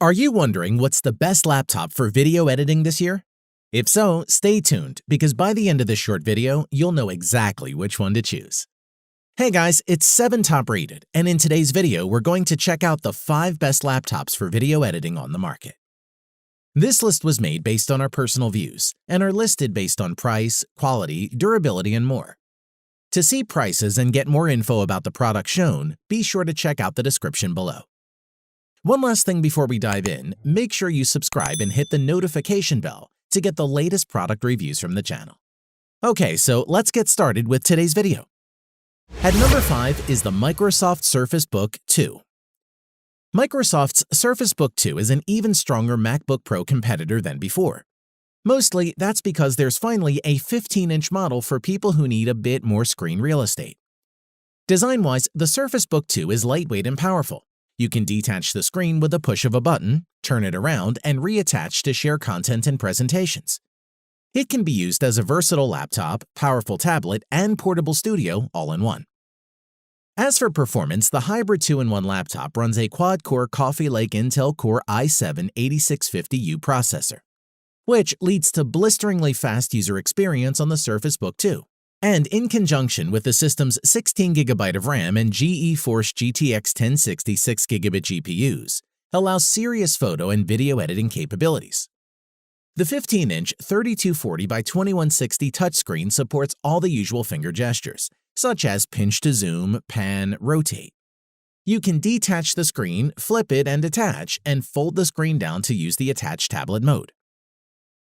Are you wondering what's the best laptop for video editing this year? If so, stay tuned because by the end of this short video, you'll know exactly which one to choose. Hey guys, it's 7 Top Rated, and in today's video, we're going to check out the 5 best laptops for video editing on the market. This list was made based on our personal views and are listed based on price, quality, durability, and more. To see prices and get more info about the product shown, be sure to check out the description below. One last thing before we dive in, make sure you subscribe and hit the notification bell to get the latest product reviews from the channel. Okay, so let's get started with today's video. At number 5 is the Microsoft Surface Book 2. Microsoft's Surface Book 2 is an even stronger MacBook Pro competitor than before. Mostly, that's because there's finally a 15-inch model for people who need a bit more screen real estate. Design-wise, the Surface Book 2 is lightweight and powerful. You can detach the screen with a push of a button, turn it around, and reattach to share content and presentations. It can be used as a versatile laptop, powerful tablet, and portable studio all in one. As for performance, the hybrid 2-in-1 laptop runs a quad-core Coffee Lake Intel Core i7-8650U processor, which leads to blisteringly fast user experience on the Surface Book 2. And in conjunction with the system's 16GB of RAM and GeForce GTX 1060 6GB GPUs, allows serious photo and video editing capabilities. The 15-inch 3240 by 2160 touchscreen supports all the usual finger gestures, such as pinch to zoom, pan, rotate. You can detach the screen, flip it and attach, and fold the screen down to use the attached tablet mode.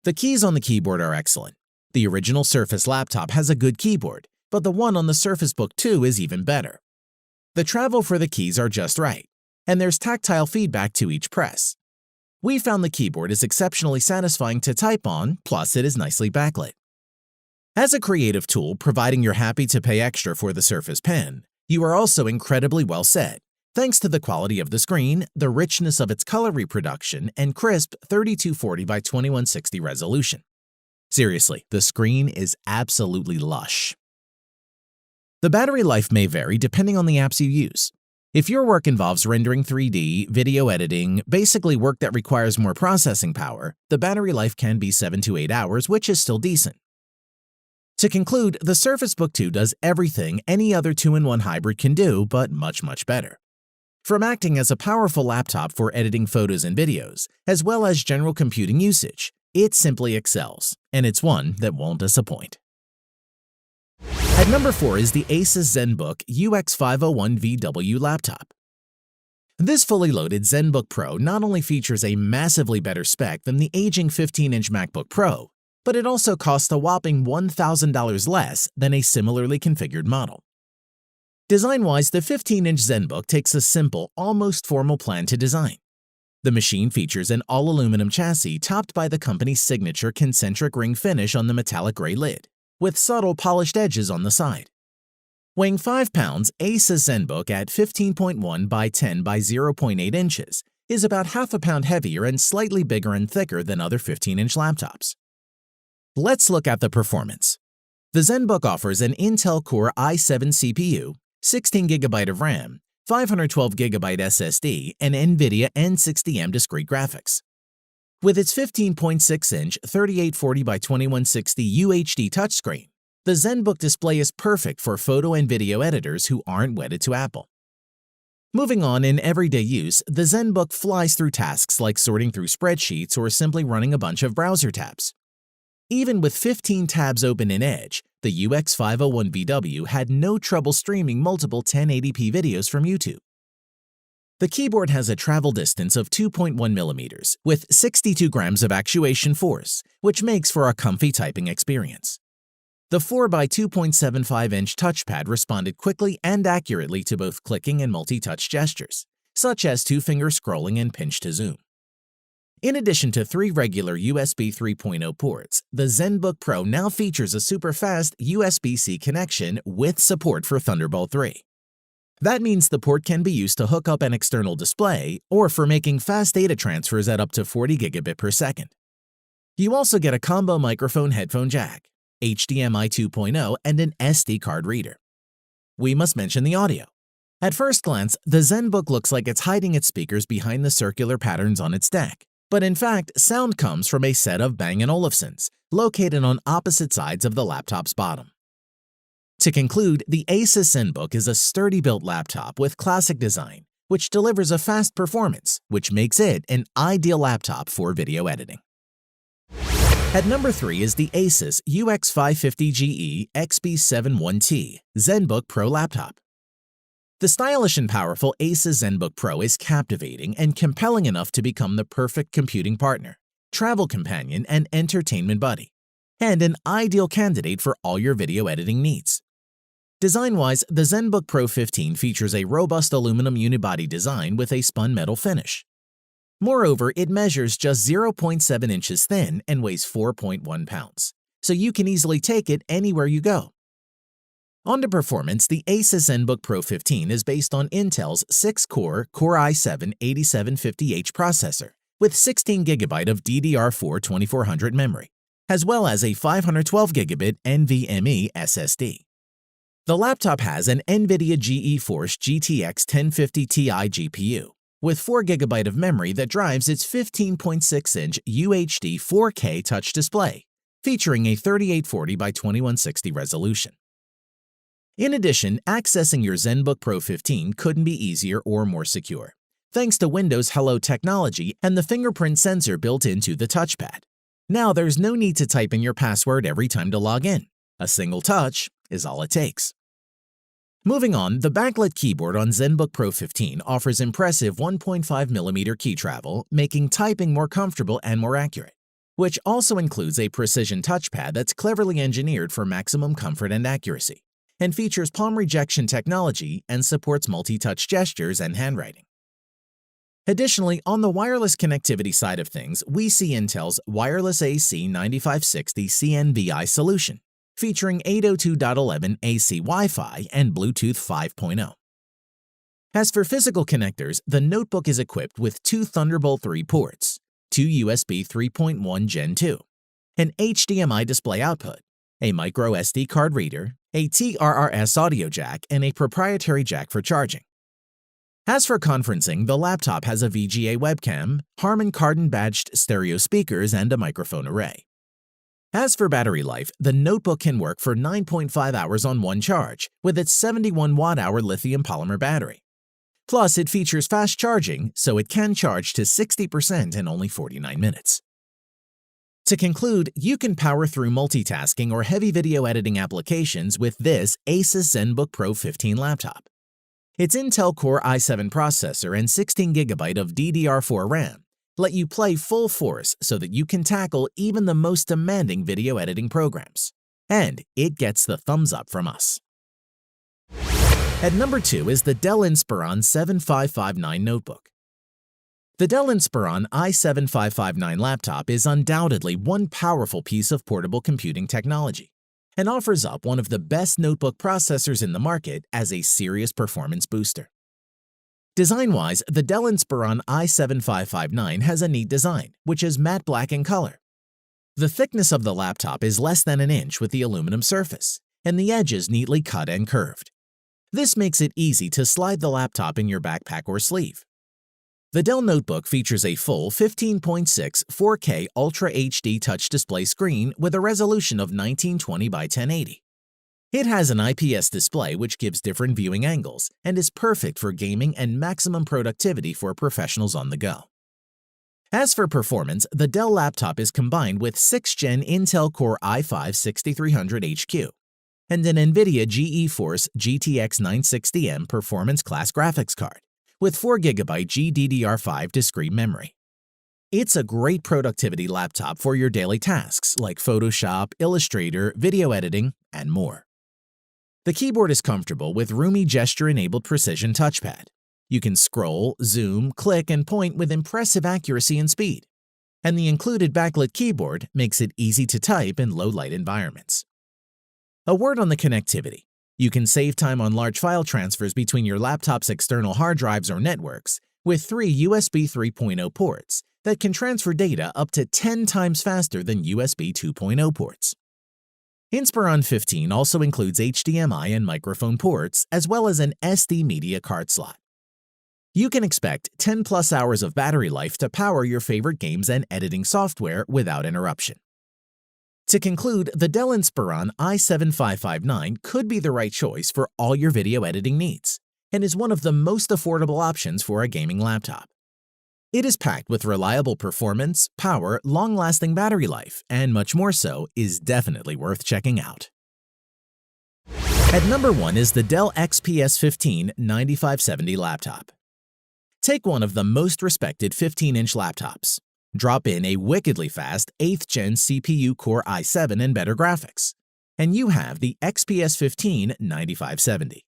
The keys on the keyboard are excellent. The original Surface laptop has a good keyboard, but the one on the Surface Book 2 is even better. The travel for the keys are just right, and there's tactile feedback to each press. We found the keyboard is exceptionally satisfying to type on, plus it is nicely backlit. As a creative tool, providing you're happy to pay extra for the Surface Pen, you are also incredibly well set, thanks to the quality of the screen, the richness of its color reproduction, and crisp 3240 by 2160 resolution. Seriously, the screen is absolutely lush. The battery life may vary depending on the apps you use. If your work involves rendering 3D, video editing, basically work that requires more processing power, the battery life can be 7 to 8 hours, which is still decent. To conclude, the Surface Book 2 does everything any other 2-in-1 hybrid can do, but much better. From acting as a powerful laptop for editing photos and videos, as well as general computing usage, it simply excels, and it's one that won't disappoint. At number 4 is the Asus ZenBook UX501VW laptop. This fully loaded ZenBook Pro not only features a massively better spec than the aging 15-inch MacBook Pro, but it also costs a whopping $1,000 less than a similarly configured model. Design-wise, the 15-inch ZenBook takes a simple, almost formal plan to design. The machine features an all-aluminum chassis topped by the company's signature concentric ring finish on the metallic gray lid, with subtle polished edges on the side. Weighing 5 pounds, Asus ZenBook at 15.1 by 10 by 0.8 inches is about half a pound heavier and slightly bigger and thicker than other 15-inch laptops. Let's look at the performance. The ZenBook offers an Intel Core i7 CPU, 16GB of RAM, 512GB SSD, and NVIDIA N60M discrete graphics. With its 15.6-inch 3840 by 2160 UHD touchscreen, the ZenBook display is perfect for photo and video editors who aren't wedded to Apple. Moving on, in everyday use, the ZenBook flies through tasks like sorting through spreadsheets or simply running a bunch of browser tabs. Even with 15 tabs open in Edge, the UX501VW had no trouble streaming multiple 1080p videos from YouTube. The keyboard has a travel distance of 2.1 millimeters with 62 grams of actuation force, which makes for a comfy typing experience. The 4x2.75-inch touchpad responded quickly and accurately to both clicking and multi-touch gestures, such as two-finger scrolling and pinch to zoom. In addition to 3 regular USB 3.0 ports, the ZenBook Pro now features a super-fast USB-C connection with support for Thunderbolt 3. That means the port can be used to hook up an external display or for making fast data transfers at up to 40 gigabit per second. You also get a combo microphone headphone jack, HDMI 2.0, and an SD card reader. We must mention the audio. At first glance, the ZenBook looks like it's hiding its speakers behind the circular patterns on its deck. But in fact, sound comes from a set of Bang & Olufsen's, located on opposite sides of the laptop's bottom. To conclude, the Asus ZenBook is a sturdy-built laptop with classic design, which delivers a fast performance, which makes it an ideal laptop for video editing. At number 3 is the Asus UX550GE XB71T ZenBook Pro laptop. The stylish and powerful Asus ZenBook Pro is captivating and compelling enough to become the perfect computing partner, travel companion, and entertainment buddy, and an ideal candidate for all your video editing needs. Design-wise, the ZenBook Pro 15 features a robust aluminum unibody design with a spun metal finish. Moreover, it measures just 0.7 inches thin and weighs 4.1 pounds, so you can easily take it anywhere you go. On to performance, the Asus ZenBook Pro 15 is based on Intel's 6-core Core i7-8750H processor with 16GB of DDR4 2400 memory, as well as a 512GB NVMe SSD. The laptop has an NVIDIA GeForce GTX 1050 Ti GPU with 4GB of memory that drives its 15.6-inch UHD 4K touch display, featuring a 3840 by 2160 resolution. In addition, accessing your ZenBook Pro 15 couldn't be easier or more secure, thanks to Windows Hello technology and the fingerprint sensor built into the touchpad. Now there's no need to type in your password every time to log in. A single touch is all it takes. Moving on, the backlit keyboard on ZenBook Pro 15 offers impressive 1.5mm key travel, making typing more comfortable and more accurate, which also includes a precision touchpad that's cleverly engineered for maximum comfort and accuracy, and features palm rejection technology and supports multi-touch gestures and handwriting. Additionally, on the wireless connectivity side of things, we see Intel's Wireless AC 9560 CNVI solution, featuring 802.11 AC Wi-Fi and Bluetooth 5.0. As for physical connectors, the notebook is equipped with 2 Thunderbolt 3 ports, 2 USB 3.1 Gen 2, an HDMI display output, a micro SD card reader, a TRRS audio jack, and a proprietary jack for charging. As for conferencing, the laptop has a VGA webcam, Harman Kardon badged stereo speakers, and a microphone array. As for battery life, the notebook can work for 9.5 hours on one charge with its 71 watt-hour lithium polymer battery. Plus, it features fast charging, so it can charge to 60% in only 49 minutes. To conclude, you can power through multitasking or heavy video editing applications with this Asus ZenBook Pro 15 laptop. Its Intel Core i7 processor and 16GB of DDR4 RAM let you play full force so that you can tackle even the most demanding video editing programs. And it gets the thumbs up from us. At number 2 is the Dell Inspiron 7559 notebook. The Dell Inspiron i7-5559 laptop is undoubtedly one powerful piece of portable computing technology and offers up one of the best notebook processors in the market as a serious performance booster. Design-wise, the Dell Inspiron i7-5559 has a neat design, which is matte black in color. The thickness of the laptop is less than an inch with the aluminum surface, and the edges neatly cut and curved. This makes it easy to slide the laptop in your backpack or sleeve. The Dell notebook features a full 15.6 4K Ultra HD touch display screen with a resolution of 1920 by 1080. It has an IPS display which gives different viewing angles and is perfect for gaming and maximum productivity for professionals on the go. As for performance, the Dell laptop is combined with 6th Gen Intel Core i5-6300HQ and an NVIDIA GeForce GTX 960M performance class graphics card with 4GB GDDR5 discrete memory. It's a great productivity laptop for your daily tasks like Photoshop, Illustrator, video editing, and more. The keyboard is comfortable with roomy gesture-enabled precision touchpad. You can scroll, zoom, click, and point with impressive accuracy and speed. And the included backlit keyboard makes it easy to type in low-light environments. A word on the connectivity. You can save time on large file transfers between your laptop's external hard drives or networks with 3 USB 3.0 ports that can transfer data up to 10 times faster than USB 2.0 ports. Inspiron 15 also includes HDMI and microphone ports, as well as an SD media card slot. You can expect 10+ hours of battery life to power your favorite games and editing software without interruption. To conclude, the Dell Inspiron i7-5559 could be the right choice for all your video editing needs and is one of the most affordable options for a gaming laptop. It is packed with reliable performance, power, long-lasting battery life, and much more, so is definitely worth checking out. At number 1 is the Dell XPS 15 9570 laptop. Take one of the most respected 15-inch laptops. Drop in a wickedly fast 8th Gen CPU Core i7 and better graphics, and you have the XPS 15 9570,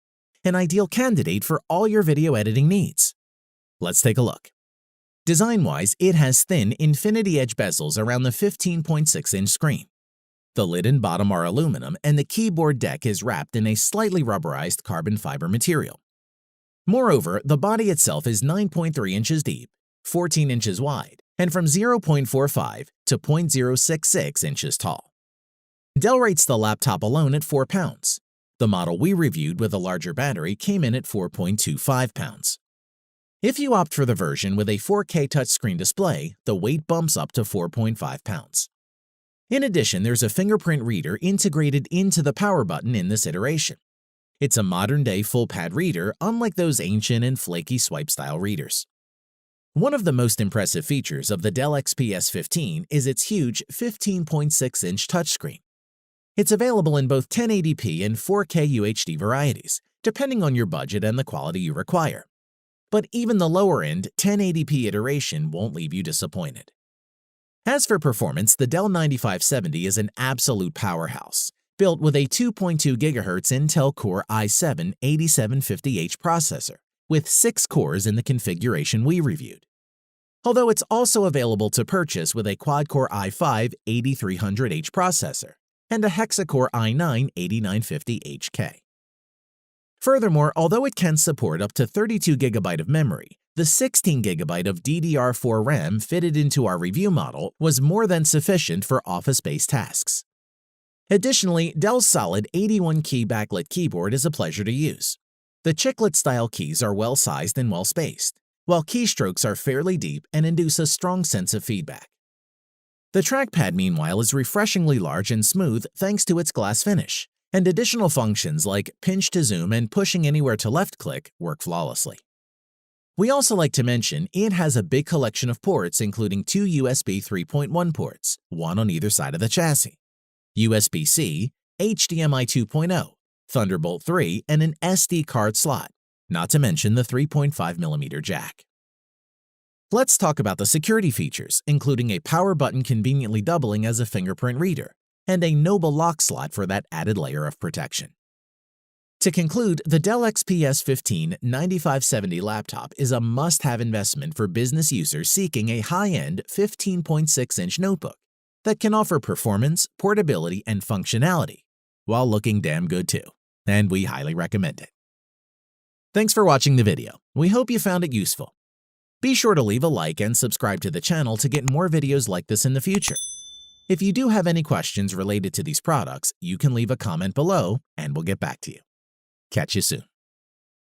an ideal candidate for all your video editing needs. Let's take a look. Design-wise, it has thin infinity edge bezels around the 15.6-inch screen. The lid and bottom are aluminum, and the keyboard deck is wrapped in a slightly rubberized carbon fiber material. Moreover, the body itself is 9.3 inches deep, 14 inches wide, and from 0.45 to 0.066 inches tall. Dell rates the laptop alone at 4 pounds. The model we reviewed with a larger battery came in at 4.25 pounds. If you opt for the version with a 4K touchscreen display, the weight bumps up to 4.5 pounds. In addition, there's a fingerprint reader integrated into the power button in this iteration. It's a modern-day full-pad reader, unlike those ancient and flaky swipe-style readers. One of the most impressive features of the Dell XPS 15 is its huge 15.6-inch touchscreen. It's available in both 1080p and 4K UHD varieties, depending on your budget and the quality you require. But even the lower-end 1080p iteration won't leave you disappointed. As for performance, the Dell 9570 is an absolute powerhouse, built with a 2.2 GHz Intel Core i7-8750H processor, with 6 cores in the configuration we reviewed. Although it's also available to purchase with a quad-core i5-8300H processor and a hexa-core i9-8950HK. Furthermore, although it can support up to 32 GB of memory, the 16 GB of DDR4 RAM fitted into our review model was more than sufficient for office-based tasks. Additionally, Dell's solid 81-key backlit keyboard is a pleasure to use. The chiclet-style keys are well-sized and well-spaced, while keystrokes are fairly deep and induce a strong sense of feedback. The trackpad, meanwhile, is refreshingly large and smooth thanks to its glass finish, and additional functions like pinch to zoom and pushing anywhere to left-click work flawlessly. We also like to mention it has a big collection of ports, including 2 USB 3.1 ports, one on either side of the chassis, USB-C, HDMI 2.0, Thunderbolt 3, and an SD card slot, not to mention the 3.5mm jack. Let's talk about the security features, including a power button conveniently doubling as a fingerprint reader, and a Noble lock slot for that added layer of protection. To conclude, the Dell XPS 15 9570 laptop is a must-have investment for business users seeking a high-end 15.6-inch notebook that can offer performance, portability, and functionality, while looking damn good too, and we highly recommend it. Thanks for watching the video. We hope you found it useful. Be sure to leave a like and subscribe to the channel to get more videos like this in the future. If you do have any questions related to these products, you can leave a comment below and we'll get back to you. Catch you soon.